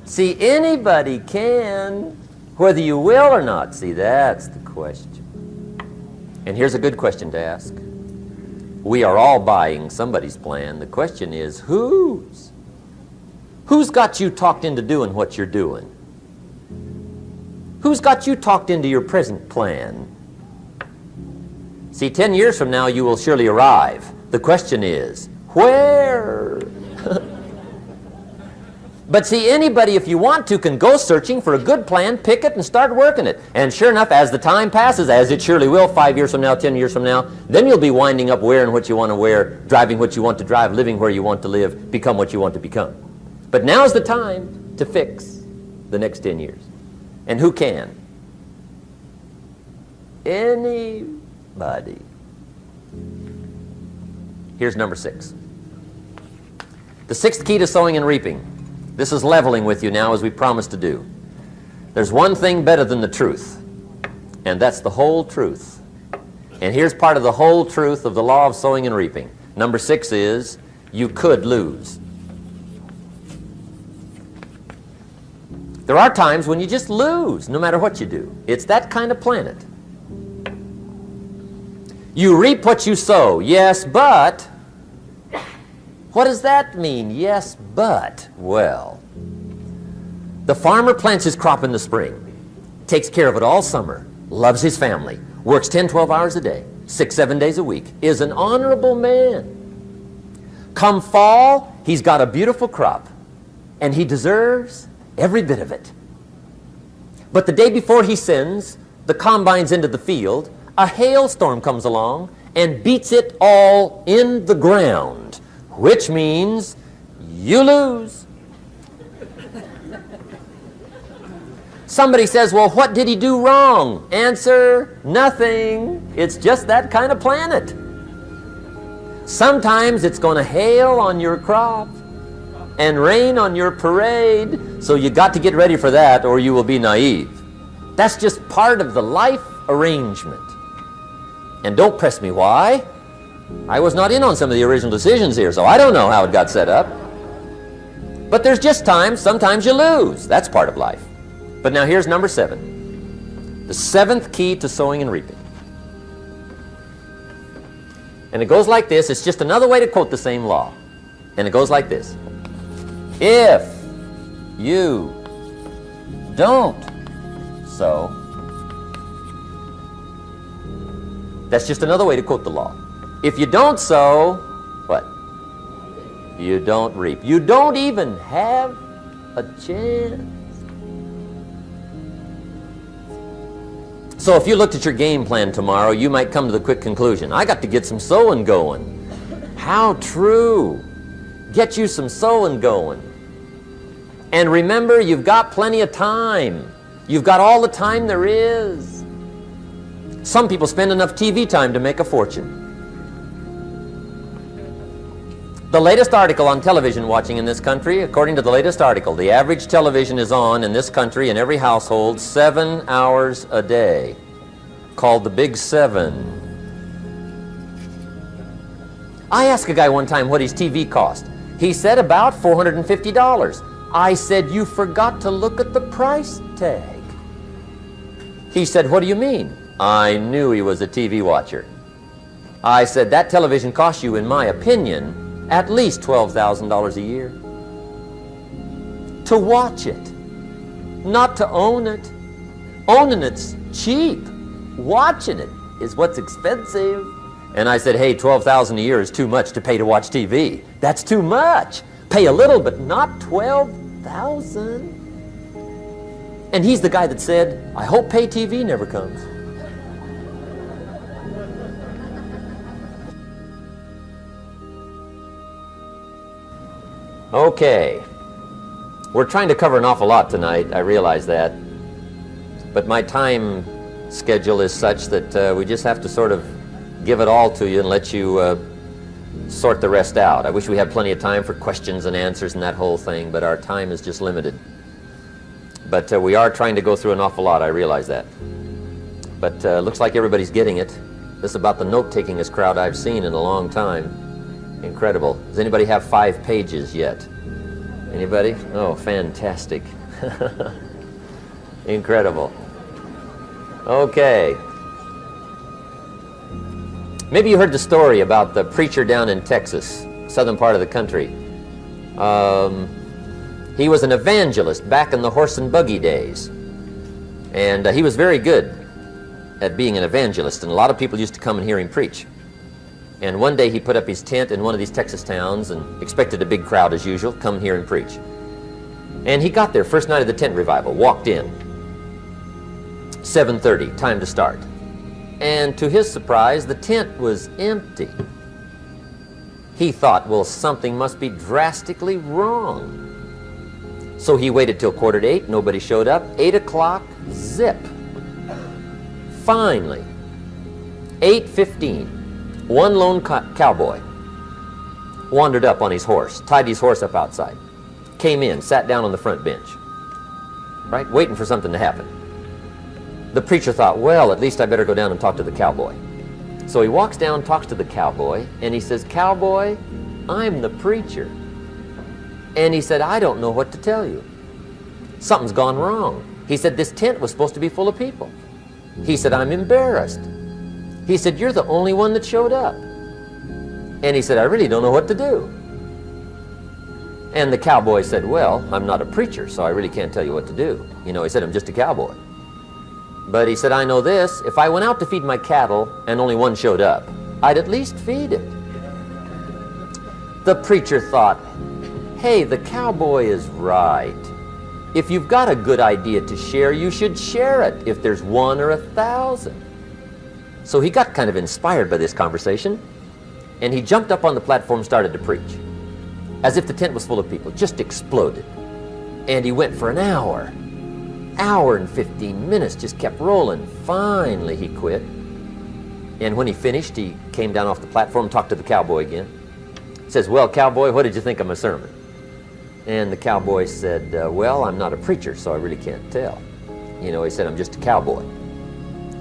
See, anybody can, whether you will or not. See, that's the question. And here's a good question to ask. We are all buying somebody's plan. The question is, whose? Who's got you talked into doing what you're doing? Who's got you talked into your present plan? See, 10 years from now, you will surely arrive. The question is, where? But see, anybody, if you want to, can go searching for a good plan, pick it, and start working it. And sure enough, as the time passes, as it surely will 5 years from now, 10 years from now, then you'll be winding up wearing what you want to wear, driving what you want to drive, living where you want to live, become what you want to become. But now's the time to fix the next 10 years. And who can? Anybody. Here's number 6. The 6th key to sowing and reaping. This is leveling with you now, as we promised to do. There's one thing better than the truth, and that's the whole truth. And here's part of the whole truth of the law of sowing and reaping. Number 6 is, you could lose. There are times when you just lose, no matter what you do. It's that kind of planet. You reap what you sow, yes, but... What does that mean, yes, but? Well, the farmer plants his crop in the spring, takes care of it all summer, loves his family, works 10, 12 hours a day, 6, 7 days a week, is an honorable man. Come fall, he's got a beautiful crop, and he deserves every bit of it. But the day before he sends the combines into the field, a hailstorm comes along and beats it all in the ground, which means you lose. Somebody says, well, what did he do wrong? Answer, nothing. It's just that kind of planet. Sometimes it's going to hail on your crop and rain on your parade, so you got to get ready for that or you will be naive. That's just part of the life arrangement. And don't press me why. I was not in on some of the original decisions here, so I don't know how it got set up. But there's just times, sometimes you lose. That's part of life. But now here's number 7. The 7th key to sowing and reaping. And it goes like this. It's just another way to quote the same law. And it goes like this. If you don't sow, that's just another way to quote the law. If you don't sow, what? You don't reap. You don't even have a chance. So if you looked at your game plan tomorrow, you might come to the quick conclusion, I got to get some sowing going. How true. Get you some sowing going. And remember, you've got plenty of time. You've got all the time there is. Some people spend enough TV time to make a fortune. The latest article on television watching in this country, according to the latest article, the average television is on in this country in every household 7 hours a day, called the Big 7. I asked a guy one time what his TV cost. He said about $450. I said, you forgot to look at the price tag. He said, what do you mean? I knew he was a TV watcher. I said, that television costs you, in my opinion, at least $12,000 a year. To watch it, not to own it. Owning it's cheap. Watching it is what's expensive. And I said, hey, $12,000 a year is too much to pay to watch TV. That's too much. Pay a little, but not $12,000. And he's the guy that said, I hope pay TV never comes. Okay, we're trying to cover an awful lot tonight, I realize that, but my time schedule is such that we just have to sort of give it all to you and let you sort the rest out. I wish we had plenty of time for questions and answers and that whole thing, but our time is just limited. But we are trying to go through an awful lot, I realize that. But looks like everybody's getting it. This is about the note-takingest crowd I've seen in a long time. Incredible. Does anybody have 5 pages yet? Anybody? Oh, fantastic. Incredible. Okay. Maybe you heard the story about the preacher down in Texas, southern part of the country. He was an evangelist back in the horse and buggy days. And he was very good at being an evangelist, and a lot of people used to come and hear him preach. And one day he put up his tent in one of these Texas towns and expected a big crowd as usual, come hear him preach. And he got there first night of the tent revival, walked in. 7:30, time to start. And to his surprise, the tent was empty. He thought, well, something must be drastically wrong. So he waited till 7:45, nobody showed up. 8 o'clock, zip. Finally, 8:15, one lone cowboy wandered up on his horse, tied his horse up outside, came in, sat down on the front bench, right, waiting for something to happen. The preacher thought, well, at least I better go down and talk to the cowboy. So he walks down, talks to the cowboy, and he says, "Cowboy, I'm the preacher." And he said, "I don't know what to tell you. Something's gone wrong." He said, "This tent was supposed to be full of people." He said, "I'm embarrassed." He said, "You're the only one that showed up." And he said, "I really don't know what to do." And the cowboy said, "Well, I'm not a preacher, so I really can't tell you what to do." You know, he said, "I'm just a cowboy." But he said, "I know this, if I went out to feed my cattle and only one showed up, I'd at least feed it." The preacher thought, hey, the cowboy is right. If you've got a good idea to share, you should share it, if there's 1 or 1,000. So he got kind of inspired by this conversation, and he jumped up on the platform and started to preach, as if the tent was full of people, just exploded. And he went for an hour and 15 minutes, just kept rolling. Finally, he quit. And when he finished, he came down off the platform, talked to the cowboy again. He says, "Well, cowboy, what did you think of my sermon?" And the cowboy said, "Well, I'm not a preacher, so I really can't tell." You know, he said, "I'm just a cowboy."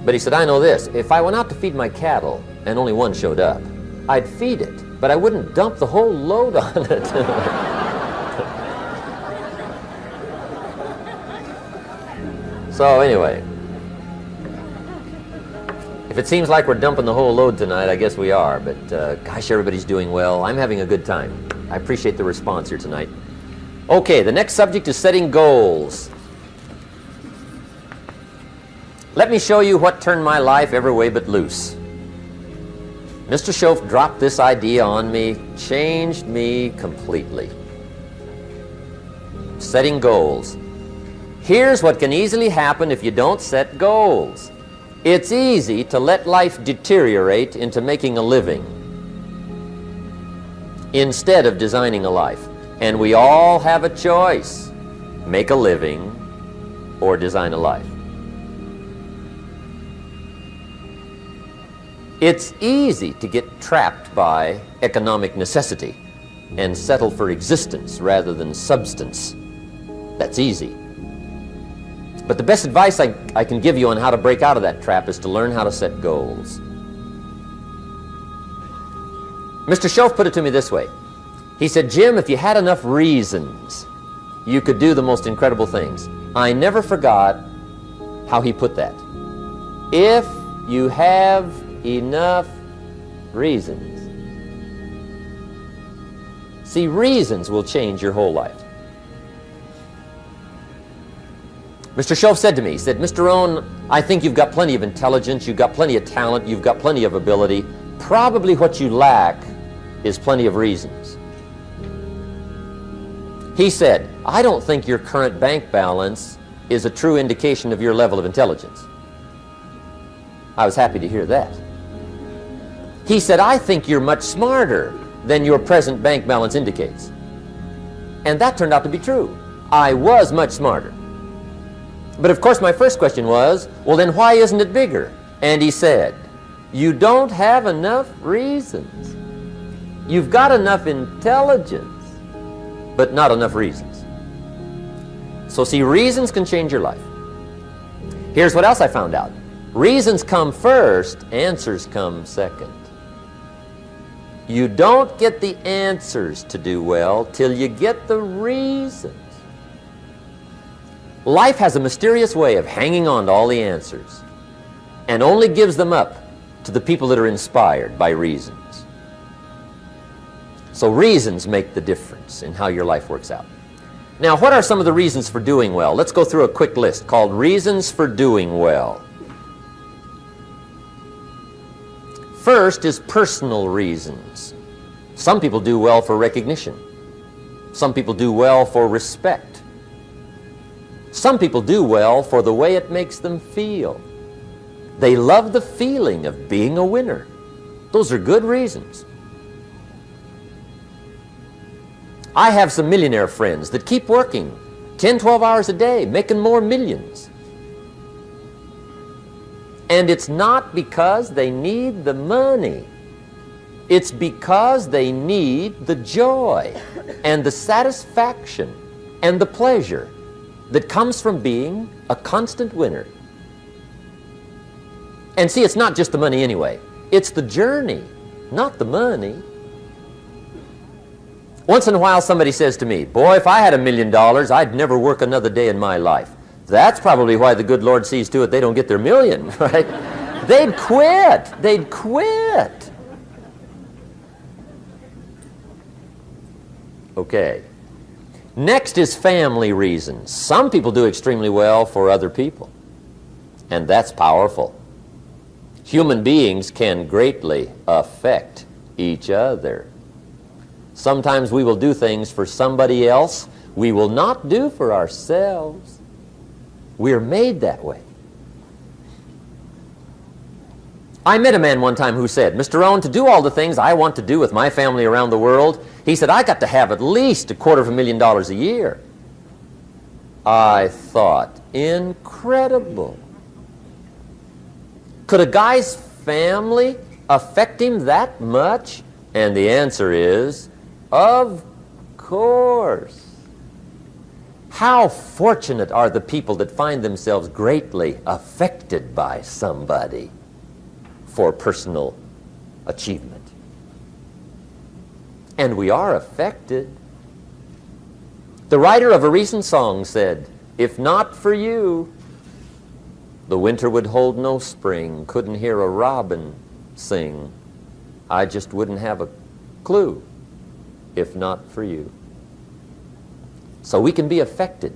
But he said, "I know this, if I went out to feed my cattle and only one showed up, I'd feed it, but I wouldn't dump the whole load on it." So anyway, if it seems like we're dumping the whole load tonight, I guess we are, but gosh, everybody's doing well. I'm having a good time. I appreciate the response here tonight. Okay, the next subject is setting goals. Let me show you what turned my life every way but loose. Mr. Shoaff dropped this idea on me, changed me completely. Setting goals. Here's what can easily happen if you don't set goals. It's easy to let life deteriorate into making a living instead of designing a life. And we all have a choice. Make a living or design a life. It's easy to get trapped by economic necessity and settle for existence rather than substance. That's easy. But the best advice I can give you on how to break out of that trap is to learn how to set goals. Mr. Shoaff put it to me this way. He said, "Jim, if you had enough reasons, you could do the most incredible things." I never forgot how he put that. If you have enough reasons. See, reasons will change your whole life. Mr. Shoaff said to me, he said, "Mr. Rohn, I think you've got plenty of intelligence, you've got plenty of talent, you've got plenty of ability. Probably what you lack is plenty of reasons." He said, "I don't think your current bank balance is a true indication of your level of intelligence." I was happy to hear that. He said, "I think you're much smarter than your present bank balance indicates." And that turned out to be true. I was much smarter. But of course my first question was, well then why isn't it bigger? And he said, "You don't have enough reasons. You've got enough intelligence, but not enough reasons." So see, reasons can change your life. Here's what else I found out. Reasons come first, answers come second. You don't get the answers to do well till you get the reasons. Life has a mysterious way of hanging on to all the answers and only gives them up to the people that are inspired by reasons. So reasons make the difference in how your life works out. Now, what are some of the reasons for doing well? Let's go through a quick list called Reasons for Doing Well. First is personal reasons. Some people do well for recognition. Some people do well for respect. Some people do well for the way it makes them feel. They love the feeling of being a winner. Those are good reasons. I have some millionaire friends that keep working 10, 12 hours a day, making more millions. And it's not because they need the money. It's because they need the joy and the satisfaction and the pleasure that comes from being a constant winner. And see, it's not just the money anyway. It's the journey, not the money. Once in a while somebody says to me, boy, if I had $1 million, I'd never work another day in my life. That's probably why the good Lord sees to it they don't get their million, right? They'd quit. They'd quit. Okay. Next is family reasons. Some people do extremely well for other people, and that's powerful. Human beings can greatly affect each other. Sometimes we will do things for somebody else we will not do for ourselves. We're made that way. I met a man one time who said, Mr. Rohn, to do all the things I want to do with my family around the world, he said, I got to have at least $250,000 a year. I thought, incredible. Could a guy's family affect him that much? And the answer is, of course. How fortunate are the people that find themselves greatly affected by somebody for personal achievement. And we are affected. The writer of a recent song said, if not for you, the winter would hold no spring, couldn't hear a robin sing. I just wouldn't have a clue if not for you. So we can be affected